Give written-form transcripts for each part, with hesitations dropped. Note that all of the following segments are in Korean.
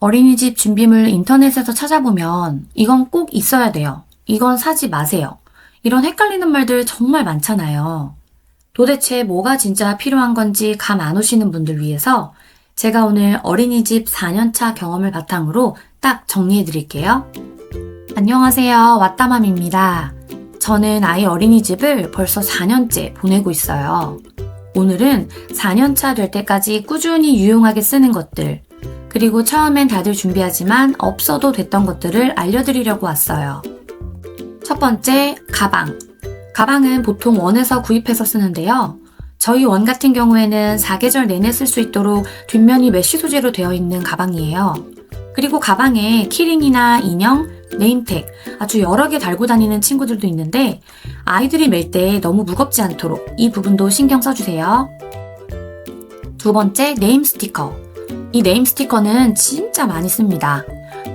어린이집 준비물 인터넷에서 찾아보면 이건 꼭 있어야 돼요. 이건 사지 마세요. 이런 헷갈리는 말들 정말 많잖아요. 도대체 뭐가 진짜 필요한 건지 감 안 오시는 분들 위해서 제가 오늘 어린이집 4년차 경험을 바탕으로 딱 정리해 드릴게요. 안녕하세요. 왓다맘입니다. 저는 아이 어린이집을 벌써 4년째 보내고 있어요. 오늘은 4년차 될 때까지 꾸준히 유용하게 쓰는 것들, 그리고 처음엔 다들 준비하지만 없어도 됐던 것들을 알려드리려고 왔어요. 첫 번째, 가방. 가방은 보통 원에서 구입해서 쓰는데요. 저희 원 같은 경우에는 4계절 내내 쓸 수 있도록 뒷면이 메쉬 소재로 되어 있는 가방이에요. 그리고 가방에 키링이나 인형, 네임택 아주 여러 개 달고 다니는 친구들도 있는데 아이들이 멜 때 너무 무겁지 않도록 이 부분도 신경 써주세요. 두 번째, 네임 스티커. 이 네임 스티커는 진짜 많이 씁니다.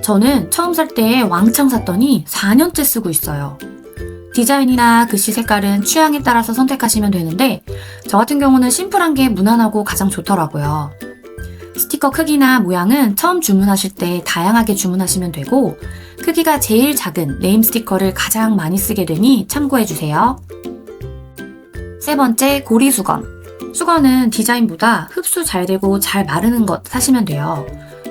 저는 처음 살 때 왕창 샀더니 4년째 쓰고 있어요. 디자인이나 글씨 색깔은 취향에 따라서 선택하시면 되는데 저 같은 경우는 심플한 게 무난하고 가장 좋더라고요. 스티커 크기나 모양은 처음 주문하실 때 다양하게 주문하시면 되고 크기가 제일 작은 네임 스티커를 가장 많이 쓰게 되니 참고해주세요. 세 번째, 고리 수건. 수건은 디자인보다 흡수 잘 되고 잘 마르는 것 사시면 돼요.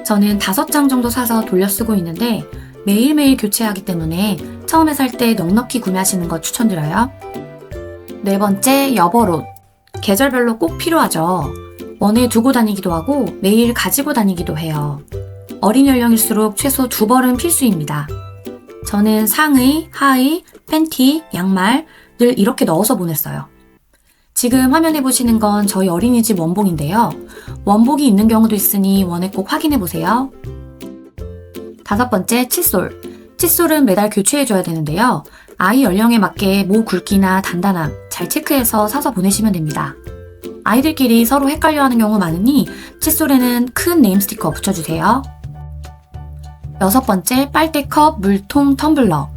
저는 5장 정도 사서 돌려 쓰고 있는데 매일매일 교체하기 때문에 처음에 살 때 넉넉히 구매하시는 것 추천드려요. 네 번째, 여벌옷. 계절별로 꼭 필요하죠. 원에 두고 다니기도 하고 매일 가지고 다니기도 해요. 어린 연령일수록 최소 2벌은 필수입니다. 저는 상의, 하의, 팬티, 양말 늘 이렇게 넣어서 보냈어요. 지금 화면에 보시는 건 저희 어린이집 원복인데요. 원복이 있는 경우도 있으니 원에 꼭 확인해 보세요. 다섯 번째, 칫솔. 칫솔은 매달 교체해줘야 되는데요. 아이 연령에 맞게 모 굵기나 단단함 잘 체크해서 사서 보내시면 됩니다. 아이들끼리 서로 헷갈려하는 경우 많으니 칫솔에는 큰 네임 스티커 붙여주세요. 여섯 번째, 빨대컵, 물통, 텀블러.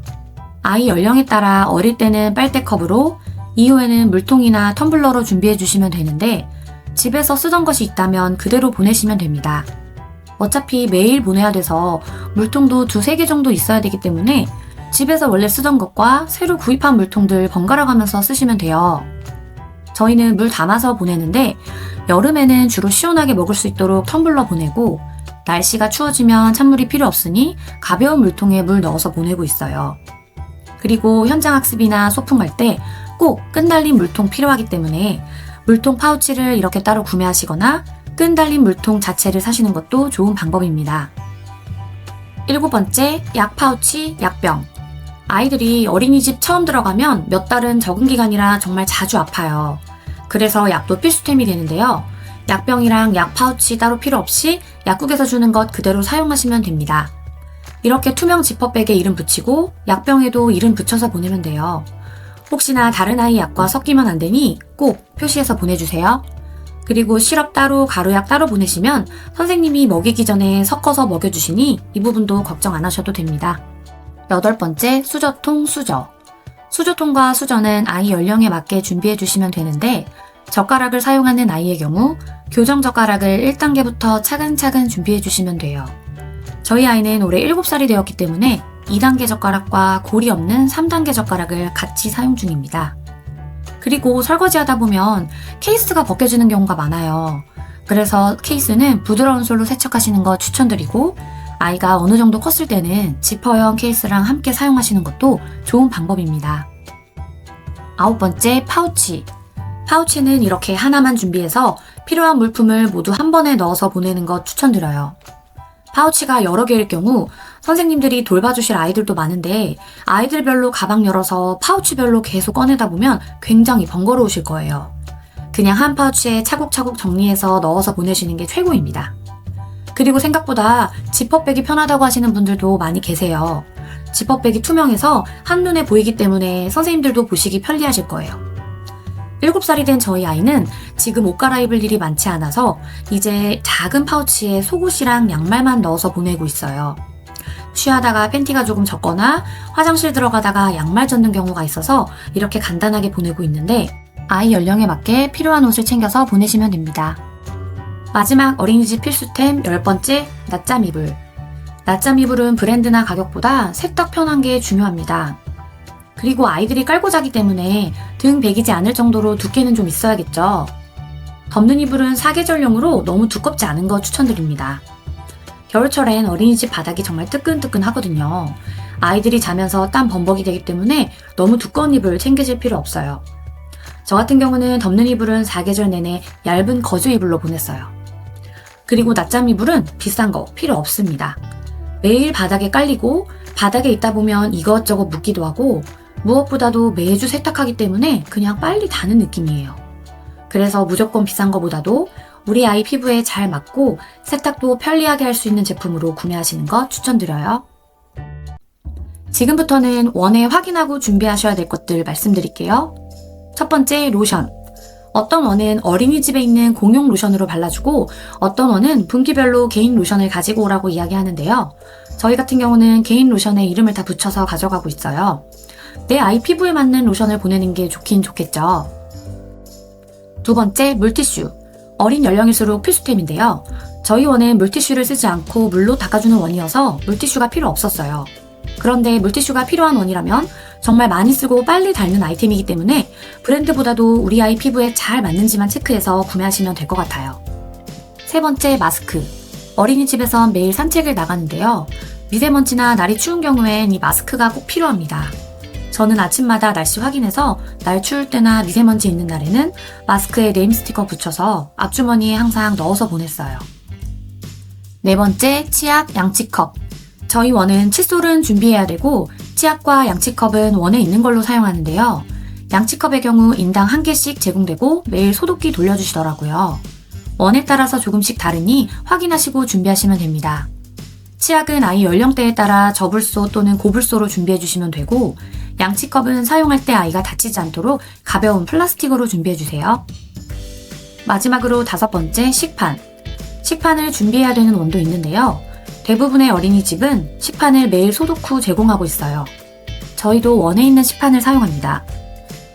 아이 연령에 따라 어릴 때는 빨대컵으로, 이후에는 물통이나 텀블러로 준비해 주시면 되는데 집에서 쓰던 것이 있다면 그대로 보내시면 됩니다. 어차피 매일 보내야 돼서 물통도 2-3개 정도 있어야 되기 때문에 집에서 원래 쓰던 것과 새로 구입한 물통들 번갈아 가면서 쓰시면 돼요. 저희는 물 담아서 보내는데 여름에는 주로 시원하게 먹을 수 있도록 텀블러 보내고 날씨가 추워지면 찬물이 필요 없으니 가벼운 물통에 물 넣어서 보내고 있어요. 그리고 현장 학습이나 소풍 갈 때 꼭 끈 달린 물통 필요하기 때문에 물통 파우치를 이렇게 따로 구매하시거나 끈 달린 물통 자체를 사시는 것도 좋은 방법입니다. 일곱 번째, 약 파우치, 약병. 아이들이 어린이집 처음 들어가면 몇 달은 적응 기간이라 정말 자주 아파요. 그래서 약도 필수템이 되는데요. 약병이랑 약 파우치 따로 필요 없이 약국에서 주는 것 그대로 사용하시면 됩니다. 이렇게 투명 지퍼백에 이름 붙이고 약병에도 이름 붙여서 보내면 돼요. 혹시나 다른 아이 약과 섞이면 안 되니 꼭 표시해서 보내주세요. 그리고 시럽 따로, 가루약 따로 보내시면 선생님이 먹이기 전에 섞어서 먹여주시니 이 부분도 걱정 안 하셔도 됩니다. 여덟 번째, 수저통, 수저. 수저통과 수저는 아이 연령에 맞게 준비해 주시면 되는데 젓가락을 사용하는 아이의 경우 교정 젓가락을 1단계부터 차근차근 준비해 주시면 돼요. 저희 아이는 올해 7살이 되었기 때문에 2단계 젓가락과 고리 없는 3단계 젓가락을 같이 사용 중입니다. 그리고 설거지 하다 보면 케이스가 벗겨지는 경우가 많아요. 그래서 케이스는 부드러운 솔로 세척하시는 거 추천드리고 아이가 어느 정도 컸을 때는 지퍼형 케이스랑 함께 사용하시는 것도 좋은 방법입니다. 아홉 번째, 파우치. 파우치는 이렇게 하나만 준비해서 필요한 물품을 모두 한 번에 넣어서 보내는 것 추천드려요. 파우치가 여러 개일 경우 선생님들이 돌봐주실 아이들도 많은데 아이들별로 가방 열어서 파우치별로 계속 꺼내다 보면 굉장히 번거로우실 거예요. 그냥 한 파우치에 차곡차곡 정리해서 넣어서 보내시는 게 최고입니다. 그리고 생각보다 지퍼백이 편하다고 하시는 분들도 많이 계세요. 지퍼백이 투명해서 한눈에 보이기 때문에 선생님들도 보시기 편리하실 거예요. 7살이 된 저희 아이는 지금 옷 갈아입을 일이 많지 않아서 이제 작은 파우치에 속옷이랑 양말만 넣어서 보내고 있어요. 쉬하다가 팬티가 조금 젖거나 화장실 들어가다가 양말 젖는 경우가 있어서 이렇게 간단하게 보내고 있는데 아이 연령에 맞게 필요한 옷을 챙겨서 보내시면 됩니다. 마지막 어린이집 필수템 10번째, 낮잠 이불. 낮잠 이불은 브랜드나 가격보다 세탁 편한 게 중요합니다. 그리고 아이들이 깔고 자기 때문에 등 베기지 않을 정도로 두께는 좀 있어야겠죠. 덮는 이불은 사계절용으로 너무 두껍지 않은 거 추천드립니다. 겨울철엔 어린이집 바닥이 정말 뜨끈뜨끈 하거든요. 아이들이 자면서 땀 범벅이 되기 때문에 너무 두꺼운 이불 챙기실 필요 없어요. 저 같은 경우는 덮는 이불은 사계절 내내 얇은 거즈 이불로 보냈어요. 그리고 낮잠 이불은 비싼 거 필요 없습니다. 매일 바닥에 깔리고 바닥에 있다 보면 이것저것 묻기도 하고 무엇보다도 매주 세탁하기 때문에 그냥 빨리 다는 느낌이에요. 그래서 무조건 비싼 거보다도 우리 아이 피부에 잘 맞고 세탁도 편리하게 할 수 있는 제품으로 구매하시는 거 추천드려요. 지금부터는 원에 확인하고 준비하셔야 될 것들 말씀드릴게요. 첫 번째, 로션. 어떤 원은 어린이집에 있는 공용 로션으로 발라주고 어떤 원은 분기별로 개인 로션을 가지고 오라고 이야기하는데요. 저희 같은 경우는 개인 로션에 이름을 다 붙여서 가져가고 있어요. 내 아이 피부에 맞는 로션을 보내는 게 좋긴 좋겠죠. 두 번째, 물티슈. 어린 연령일수록 필수템인데요. 저희 원은 물티슈를 쓰지 않고 물로 닦아주는 원이어서 물티슈가 필요 없었어요. 그런데 물티슈가 필요한 원이라면 정말 많이 쓰고 빨리 닳는 아이템이기 때문에 브랜드보다도 우리 아이 피부에 잘 맞는지만 체크해서 구매하시면 될 것 같아요. 세 번째, 마스크. 어린이집에선 매일 산책을 나가는데요. 미세먼지나 날이 추운 경우엔 이 마스크가 꼭 필요합니다. 저는 아침마다 날씨 확인해서 날 추울 때나 미세먼지 있는 날에는 마스크에 네임 스티커 붙여서 앞주머니에 항상 넣어서 보냈어요. 네 번째, 치약, 양치컵. 저희 원은 칫솔은 준비해야 되고 치약과 양치컵은 원에 있는 걸로 사용하는데요. 양치컵의 경우 인당 1개씩 제공되고 매일 소독기 돌려주시더라고요. 원에 따라서 조금씩 다르니 확인하시고 준비하시면 됩니다. 치약은 아이 연령대에 따라 저불소 또는 고불소로 준비해주시면 되고 양치컵은 사용할 때 아이가 다치지 않도록 가벼운 플라스틱으로 준비해주세요. 마지막으로 다섯 번째, 식판. 식판을 준비해야 되는 원도 있는데요. 대부분의 어린이집은 식판을 매일 소독 후 제공하고 있어요. 저희도 원에 있는 식판을 사용합니다.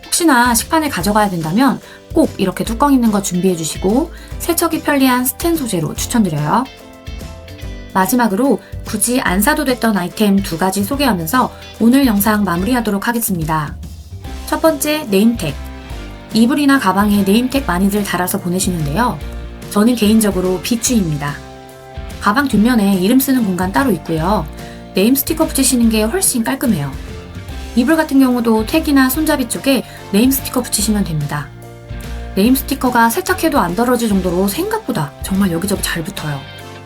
혹시나 식판을 가져가야 된다면 꼭 이렇게 뚜껑 있는 거 준비해주시고 세척이 편리한 스텐 소재로 추천드려요. 마지막으로 굳이 안 사도 됐던 아이템 2가지 소개하면서 오늘 영상 마무리하도록 하겠습니다. 첫 번째, 네임택. 이불이나 가방에 네임택 많이들 달아서 보내시는데요. 저는 개인적으로 비추입니다. 가방 뒷면에 이름 쓰는 공간 따로 있고요. 네임 스티커 붙이시는 게 훨씬 깔끔해요. 이불 같은 경우도 택이나 손잡이 쪽에 네임 스티커 붙이시면 됩니다. 네임 스티커가 세탁해도 안 떨어질 정도로 생각보다 정말 여기저기 잘 붙어요.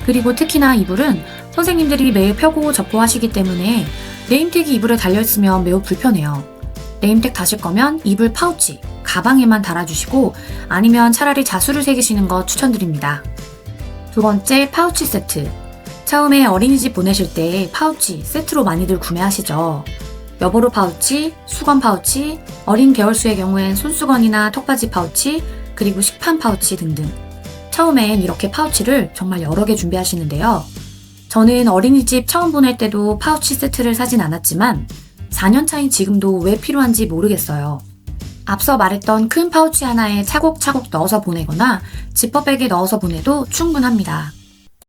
그리고 특히나 이불은 선생님들이 매일 펴고 접고 하시기 때문에 네임택이 이불에 달려있으면 매우 불편해요. 네임택 다실 거면 이불 파우치, 가방에만 달아주시고 아니면 차라리 자수를 새기시는 거 추천드립니다. 두 번째, 파우치 세트. 처음에 어린이집 보내실 때 파우치 세트로 많이들 구매하시죠. 여보로 파우치, 수건 파우치, 어린 개월수의 경우엔 손수건이나 턱받이 파우치, 그리고 식판 파우치 등등. 처음엔 이렇게 파우치를 정말 여러 개 준비하시는데요. 저는 어린이집 처음 보낼 때도 파우치 세트를 사진 않았지만 4년 차인 지금도 왜 필요한지 모르겠어요. 앞서 말했던 큰 파우치 하나에 차곡차곡 넣어서 보내거나 지퍼백에 넣어서 보내도 충분합니다.